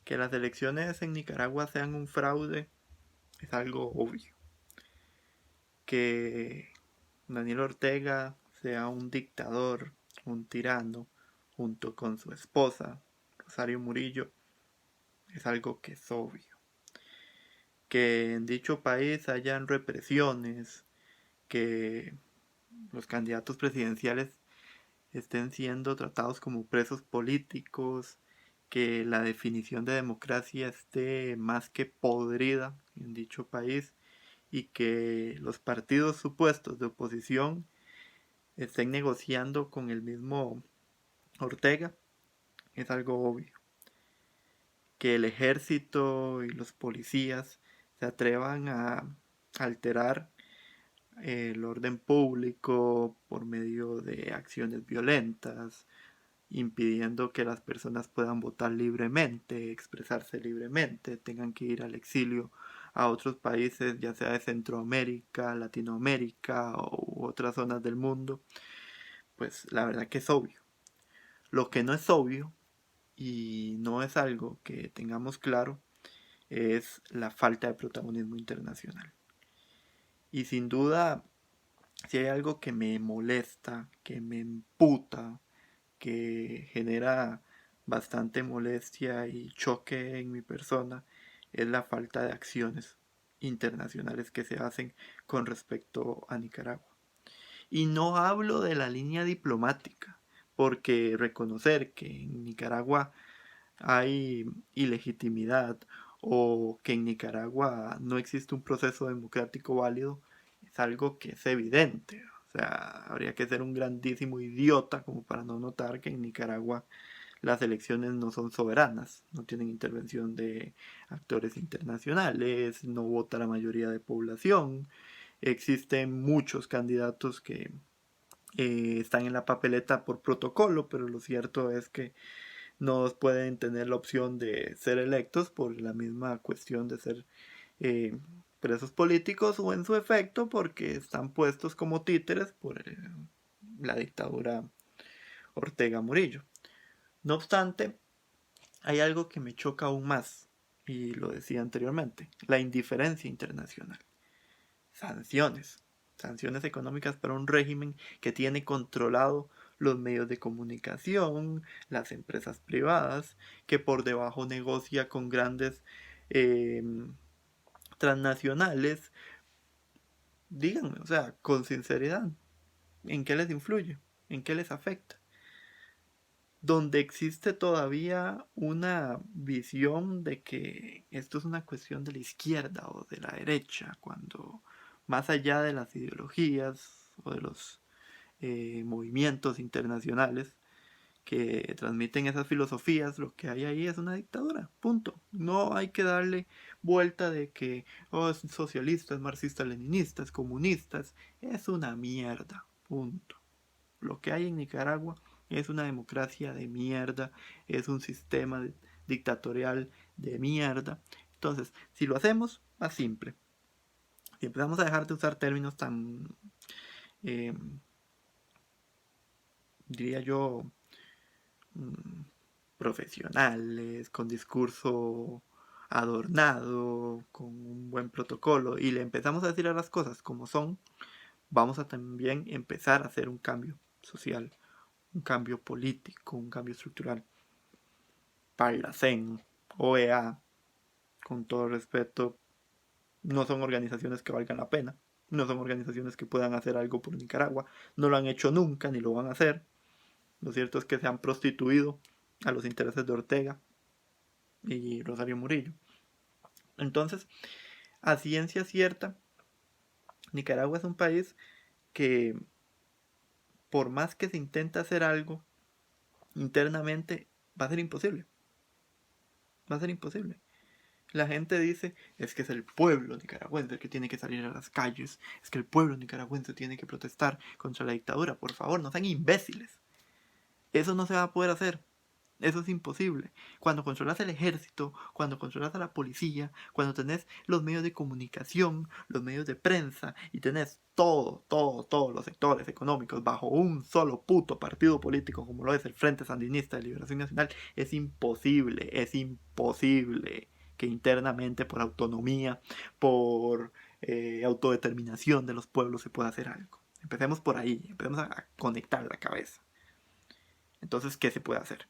Que las elecciones en Nicaragua sean un fraude es algo obvio. Que Daniel Ortega sea un dictador, un tirano, junto con su esposa, Rosario Murillo, es algo que es obvio. Que en dicho país hayan represiones, que los candidatos presidenciales estén siendo tratados como presos políticos, que la definición de democracia esté más que podrida en dicho país y que los partidos supuestos de oposición estén negociando con el mismo Ortega, es algo obvio. Que el ejército y los policías se atrevan a alterar el orden público por medio de acciones violentas, impidiendo que las personas puedan votar libremente, expresarse libremente, tengan que ir al exilio a otros países, ya sea de Centroamérica, Latinoamérica u otras zonas del mundo, pues la verdad que es obvio. Lo que no es obvio y no es algo que tengamos claro es la falta de protagonismo internacional. Y sin duda, si hay algo que me molesta, que me emputa, que genera bastante molestia y choque en mi persona, es la falta de acciones internacionales que se hacen con respecto a Nicaragua. Y no hablo de la línea diplomática, porque reconocer que en Nicaragua hay ilegitimidad o que en Nicaragua no existe un proceso democrático válido es algo que es evidente. O sea, habría que ser un grandísimo idiota como para no notar que en Nicaragua las elecciones no son soberanas, no tienen intervención de actores internacionales, no vota la mayoría de población, existen muchos candidatos que están en la papeleta por protocolo, pero lo cierto es que no pueden tener la opción de ser electos por la misma cuestión de ser eh, presos políticos o en su efecto porque están puestos como títeres por la dictadura Ortega Murillo. No obstante, hay algo que me choca aún más, y lo decía anteriormente, la indiferencia internacional. Sanciones. Sanciones económicas para un régimen que tiene controlado los medios de comunicación, las empresas privadas, que por debajo negocia con grandes eh, transnacionales. Díganme, o sea, con sinceridad, ¿en qué les influye? ¿En qué les afecta? Donde existe todavía una visión de que esto es una cuestión de la izquierda o de la derecha, cuando más allá de las ideologías o de los movimientos internacionales que transmiten esas filosofías, lo que hay ahí es una dictadura, punto. No hay que darle vuelta de que oh, es socialista, es marxista, leninista, es comunista, es una mierda, punto. Lo que hay en Nicaragua es una democracia de mierda, es un sistema dictatorial de mierda. Entonces, si lo hacemos, más simple. Si empezamos a dejar de usar términos tan, eh, diría yo, profesionales, con discurso adornado, con un buen protocolo, y le empezamos a decir a las cosas como son, vamos a también empezar a hacer un cambio social, un cambio político, un cambio estructural. Parlacen, OEA, con todo respeto, no son organizaciones que valgan la pena, no son organizaciones que puedan hacer algo por Nicaragua, no lo han hecho nunca ni lo van a hacer. Lo cierto es que se han prostituido a los intereses de Ortega y Rosario Murillo. Entonces, a ciencia cierta, Nicaragua es un país que por más que se intenta hacer algo internamente, va a ser imposible. Va a ser imposible. La gente dice, es que es el pueblo nicaragüense el que tiene que salir a las calles, es que el pueblo nicaragüense tiene que protestar contra la dictadura. Por favor, no sean imbéciles. Eso no se va a poder hacer. Eso es imposible. Cuando controlas el ejército, cuando controlas a la policía, cuando tenés los medios de comunicación, los medios de prensa y tenés todos los sectores económicos bajo un solo puto partido político como lo es el Frente Sandinista de Liberación Nacional, es imposible que internamente por autonomía, por autodeterminación de los pueblos se pueda hacer algo. Empecemos por ahí, empecemos a conectar la cabeza. Entonces, ¿qué se puede hacer?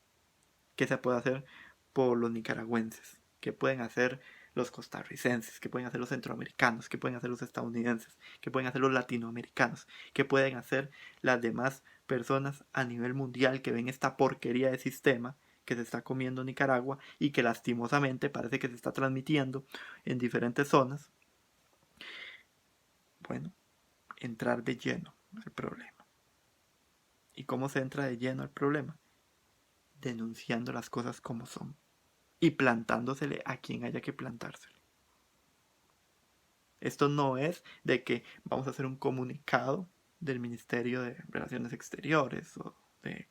¿Qué se puede hacer por los nicaragüenses? ¿Qué pueden hacer los costarricenses? ¿Qué pueden hacer los centroamericanos? ¿Qué pueden hacer los estadounidenses? ¿Qué pueden hacer los latinoamericanos? ¿Qué pueden hacer las demás personas a nivel mundial que ven esta porquería de sistema que se está comiendo Nicaragua y que lastimosamente parece que se está transmitiendo en diferentes zonas? Bueno, entrar de lleno al problema. ¿Y cómo se entra de lleno al problema? Denunciando las cosas como son y plantándosele a quien haya que plantársele. Esto no es de que vamos a hacer un comunicado del Ministerio de Relaciones Exteriores o de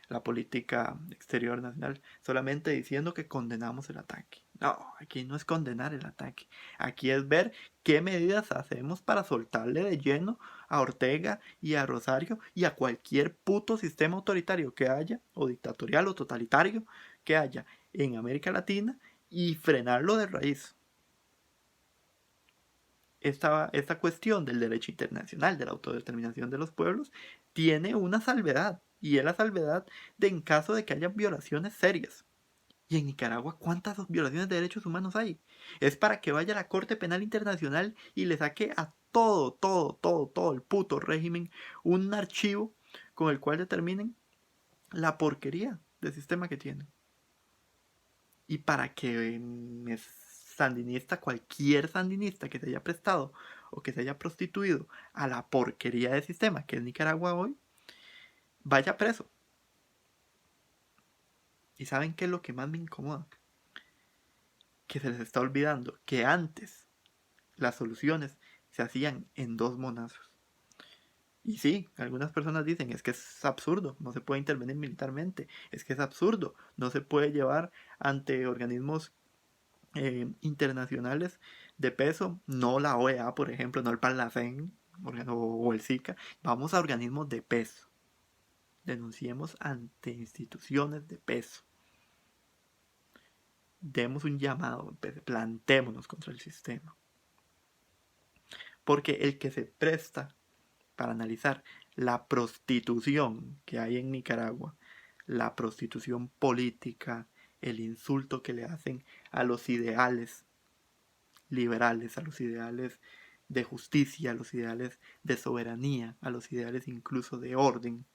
la política exterior nacional solamente diciendo que condenamos el ataque. No, aquí no es condenar el ataque. Aquí es ver qué medidas hacemos para soltarle de lleno a Ortega y a Rosario y a cualquier puto sistema autoritario que haya, o dictatorial o totalitario que haya en América Latina y frenarlo de raíz. Esta cuestión del derecho internacional, de la autodeterminación de los pueblos, tiene una salvedad, y es la salvedad de en caso de que haya violaciones serias. Y en Nicaragua, ¿cuántas violaciones de derechos humanos hay? Es para que vaya a la Corte Penal Internacional y le saque a todo el puto régimen un archivo con el cual determinen la porquería del sistema que tienen. Y para que sandinista, cualquier sandinista que se haya prestado o que se haya prostituido a la porquería del sistema que es Nicaragua hoy, vaya preso. ¿Y saben qué es lo que más me incomoda? Que se les está olvidando que antes las soluciones se hacían en dos monazos. Y sí, algunas personas dicen, es que es absurdo, no se puede intervenir militarmente, es que es absurdo, no se puede llevar ante organismos internacionales de peso, no la OEA, por ejemplo, no el Parlacén o el SICA, vamos a organismos de peso. Denunciemos ante instituciones de peso. Demos un llamado, plantémonos contra el sistema. Porque el que se presta para analizar la prostitución que hay en Nicaragua, la prostitución política, el insulto que le hacen a los ideales liberales, a los ideales de justicia, a los ideales de soberanía, a los ideales incluso de orden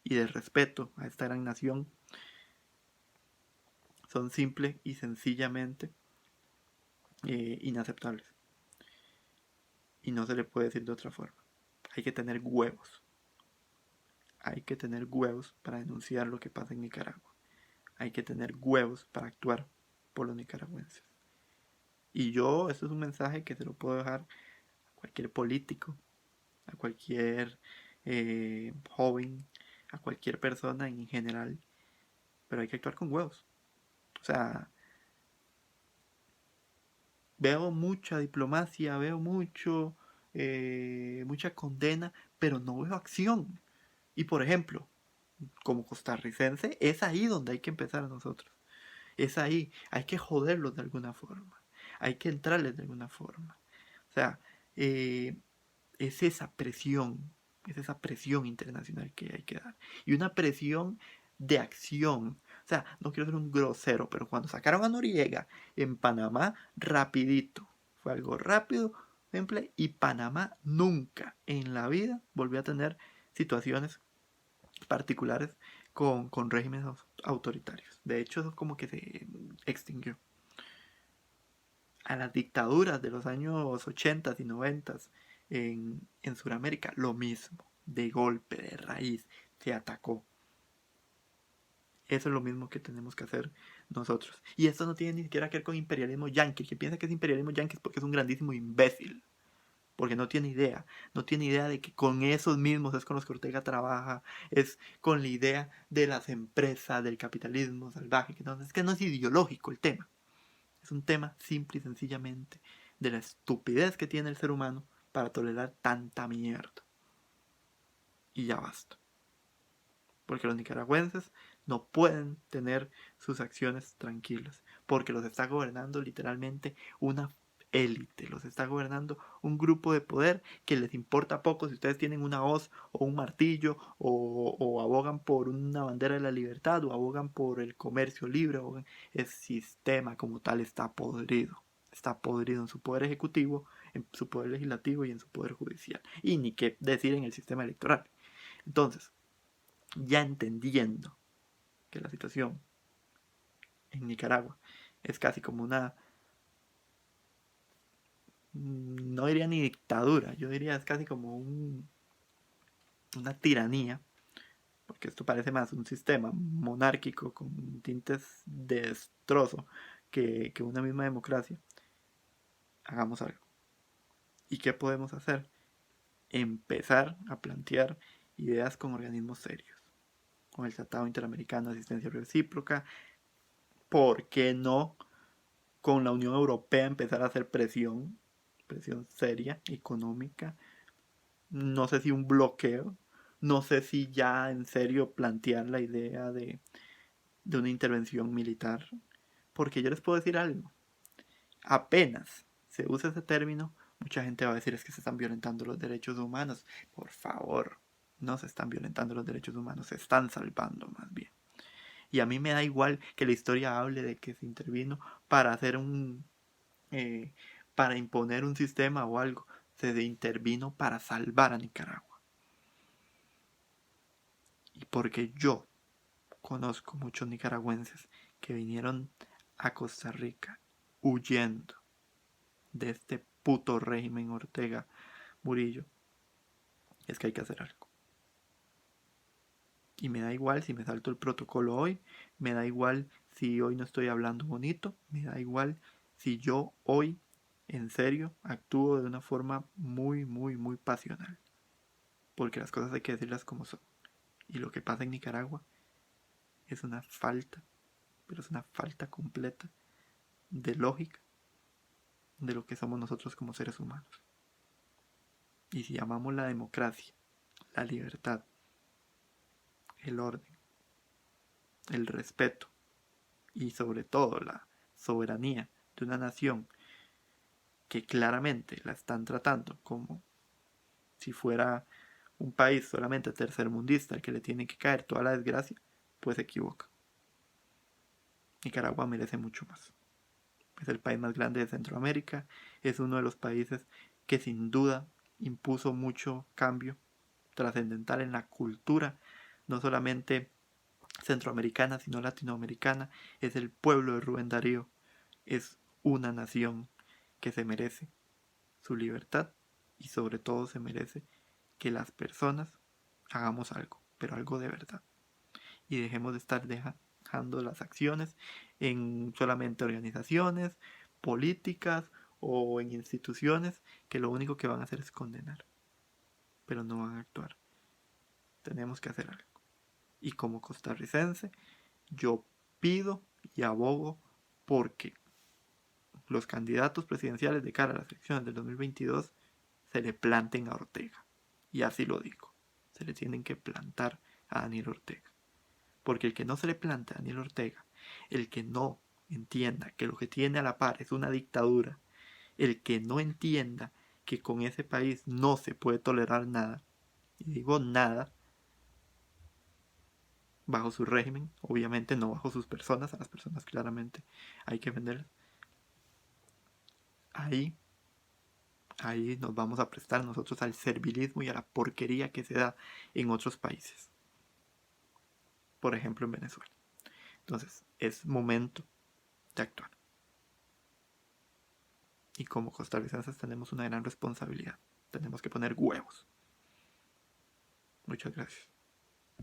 y de respeto a esta gran nación, son simple y sencillamente inaceptables. Y no se le puede decir de otra forma. Hay que tener huevos. Hay que tener huevos para denunciar lo que pasa en Nicaragua. Hay que tener huevos para actuar por los nicaragüenses. Y yo, esto es un mensaje que se lo puedo dejar a cualquier político, a cualquier joven, a cualquier persona en general. Pero hay que actuar con huevos. O sea, veo mucha diplomacia, veo mucha condena, pero no veo acción. Y por ejemplo, como costarricense, es ahí donde hay que empezar nosotros. Es ahí, hay que joderlos de alguna forma. Hay que entrarles de alguna forma. O sea, es esa presión internacional que hay que dar. Y una presión de acción. O sea, no quiero ser un grosero, pero cuando sacaron a Noriega en Panamá, rapidito. Fue algo rápido, simple, y Panamá nunca en la vida volvió a tener situaciones particulares con regímenes autoritarios. De hecho, eso como que se extinguió. A las dictaduras de los años 80 y 90 en Sudamérica, lo mismo, de golpe, de raíz, se atacó. Eso es lo mismo que tenemos que hacer nosotros. Y esto no tiene ni siquiera que ver con imperialismo yanqui. Que piensa que es imperialismo yanqui es porque es un grandísimo imbécil. porque no tiene idea de que con esos mismos es con los que Ortega trabaja, es con la idea de las empresas, del capitalismo salvaje, es que no es ideológico el tema, es un tema simple y sencillamente de la estupidez que tiene el ser humano para tolerar tanta mierda. Y ya basta. Porque los nicaragüenses no pueden tener sus acciones tranquilas, porque los está gobernando literalmente una élite, los está gobernando un grupo de poder que les importa poco si ustedes tienen una hoz o un martillo o abogan por una bandera de la libertad o abogan por el comercio libre. El sistema como tal está podrido en su poder ejecutivo, en su poder legislativo y en su poder judicial, y ni qué decir en el sistema electoral. Entonces, ya entendiendo que la situación en Nicaragua es casi como una, no diría ni dictadura, yo diría es casi como una tiranía, porque esto parece más un sistema monárquico con tintes de destrozo que una misma democracia. Hagamos algo. ¿Y qué podemos hacer? Empezar a plantear ideas con organismos serios, con el Tratado Interamericano de Asistencia Recíproca. ¿Por qué no con la Unión Europea empezar a hacer presión seria, económica? No sé si un bloqueo, no sé si ya en serio plantear la idea de una intervención militar, porque yo les puedo decir algo, apenas se usa ese término, mucha gente va a decir es que se están violentando los derechos humanos. Por favor, no se están violentando los derechos humanos, se están salvando más bien. Y a mí me da igual que la historia hable de que se intervino para hacer eh, para imponer un sistema o algo. Se intervino para salvar a Nicaragua. Y porque yo conozco muchos nicaragüenses que vinieron a Costa Rica huyendo de este puto régimen Ortega Murillo, es que hay que hacer algo. Y me da igual si me salto el protocolo hoy, me da igual si hoy no estoy hablando bonito, me da igual si yo hoy en serio actúo de una forma muy, muy, muy pasional. Porque las cosas hay que decirlas como son. Y lo que pasa en Nicaragua es una falta, pero es una falta completa de lógica de lo que somos nosotros como seres humanos. Y si llamamos la democracia, la libertad, el orden, el respeto y sobre todo la soberanía de una nación que claramente la están tratando como si fuera un país solamente tercermundista al que le tiene que caer toda la desgracia, pues se equivoca. Nicaragua merece mucho más. Es el país más grande de Centroamérica, es uno de los países que sin duda impuso mucho cambio trascendental en la cultura, no solamente centroamericana, sino latinoamericana. Es el pueblo de Rubén Darío, es una nación que se merece su libertad y sobre todo se merece que las personas hagamos algo, pero algo de verdad. Y dejemos de estar dejando las acciones en solamente organizaciones, políticas o en instituciones que lo único que van a hacer es condenar, pero no van a actuar. Tenemos que hacer algo. Y como costarricense, yo pido y abogo porque los candidatos presidenciales de cara a las elecciones del 2022 se le planten a Ortega. Y así lo digo, se le tienen que plantar a Daniel Ortega. Porque el que no se le plante a Daniel Ortega, el que no entienda que lo que tiene a la par es una dictadura, el que no entienda que con ese país no se puede tolerar nada, y digo nada, bajo su régimen, obviamente no bajo sus personas, a las personas claramente hay que venderlas. Ahí nos vamos a prestar nosotros al servilismo y a la porquería que se da en otros países. Por ejemplo, en Venezuela. Entonces, es momento de actuar. Y como costarricenses tenemos una gran responsabilidad. Tenemos que poner huevos. Muchas gracias.